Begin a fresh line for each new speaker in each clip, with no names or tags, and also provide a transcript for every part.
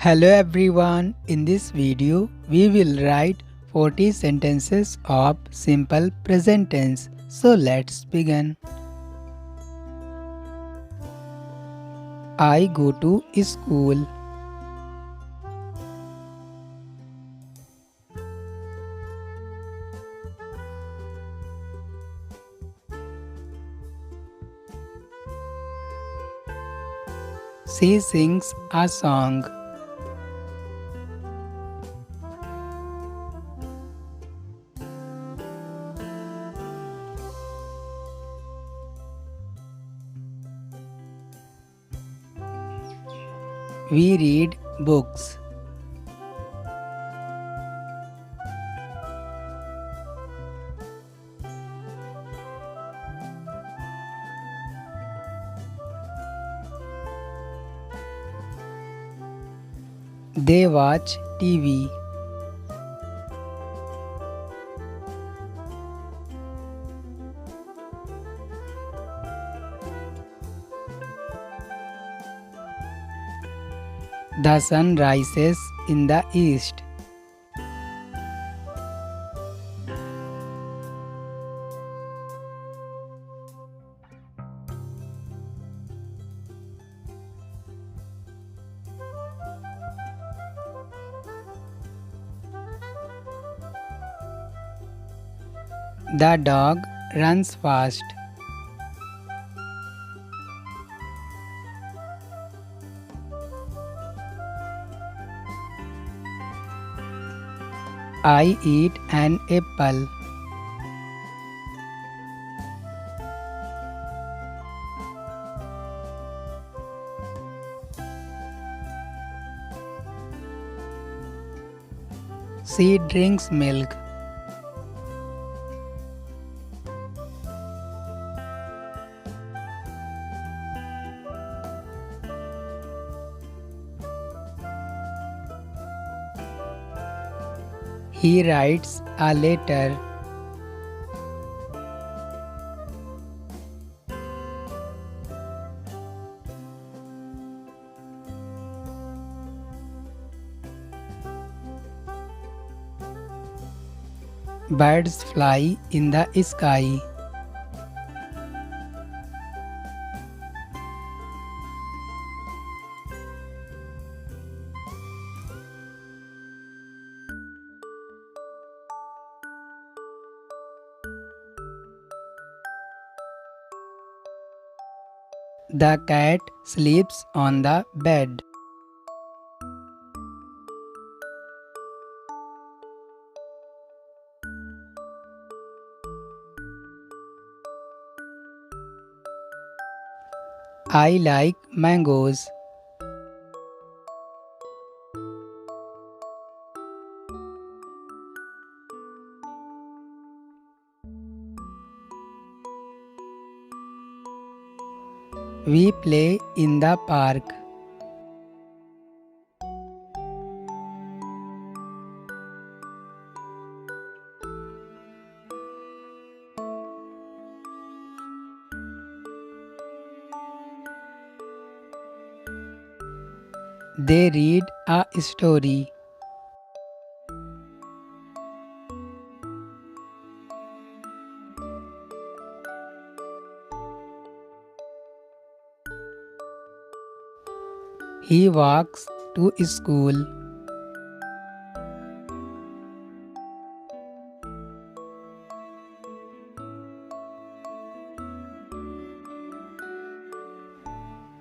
Hello everyone, in this video we will write 40 sentences of simple present tense. So let's begin. I go to school. She sings a song. We read books. They watch TV. The sun rises in the east. The dog runs fast. I eat an apple. She drinks milk. He writes a letter. Birds fly in the sky. The cat sleeps on the bed. I like mangoes. We play in the park. They read a story. He walks to school.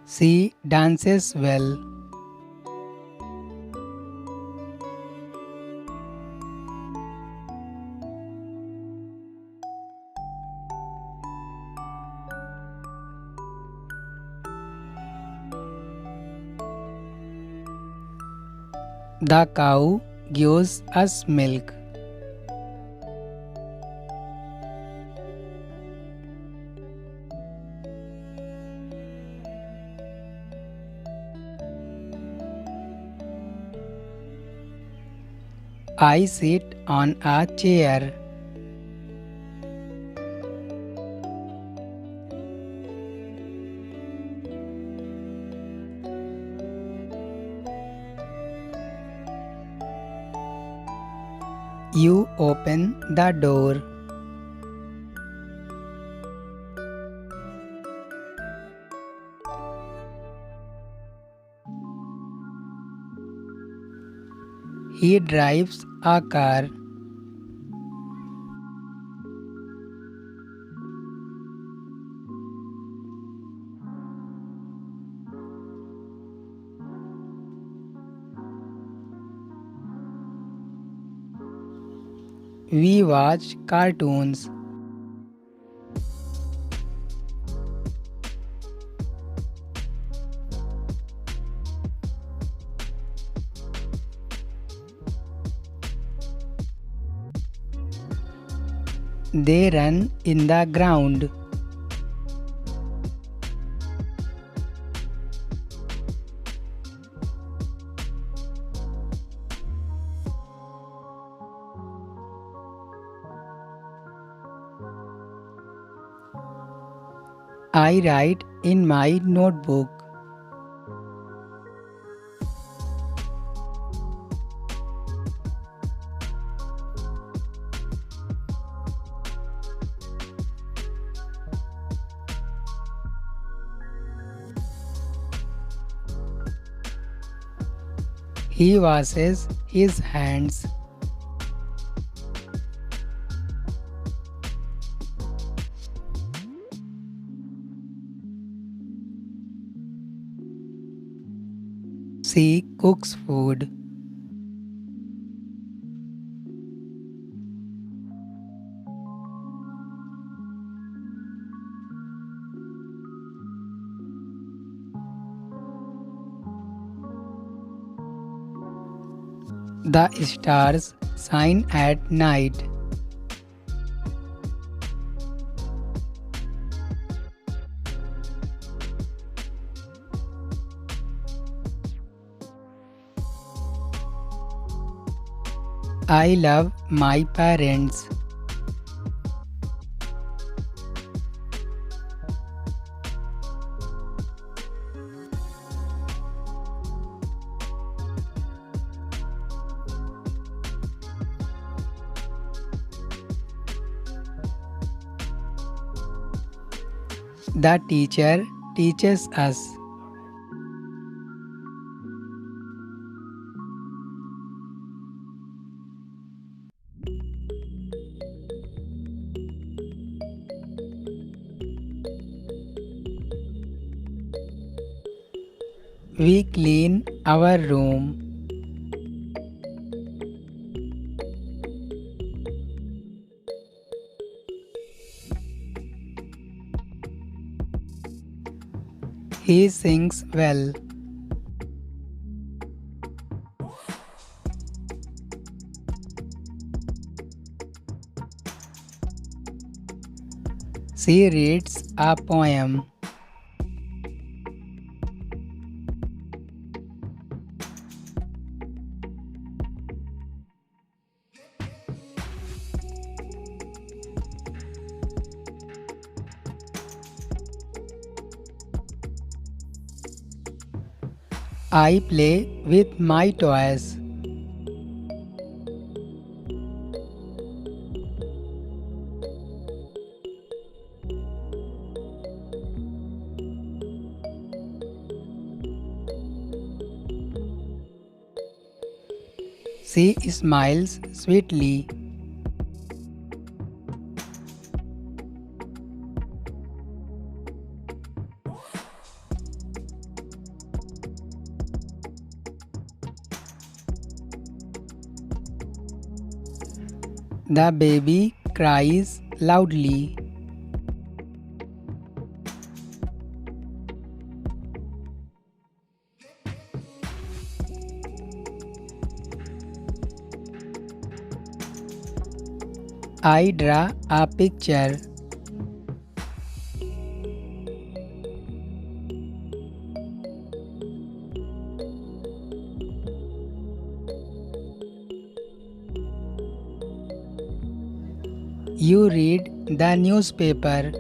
She dances well. The cow gives us milk. I sit on a chair. You open the door. He drives a car. We watch cartoons. They run in the ground. I write in my notebook. He washes his hands. She cooks food. The stars shine at night. I love my parents. The teacher teaches us. We clean our room. He sings well. She reads a poem. I play with my toys. She smiles sweetly. The baby cries loudly. I draw a picture. You read the newspaper.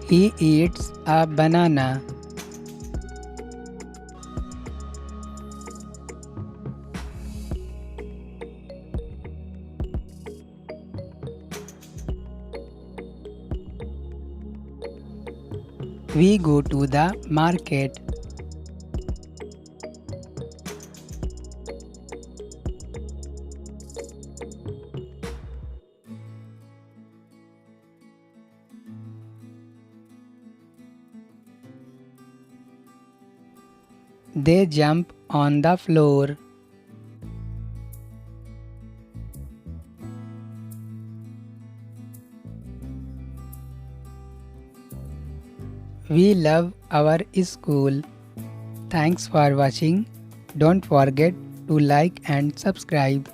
He eats a banana. We go to the market. They jump on the floor. We love our school. Thanks for watching. Don't forget to like and subscribe.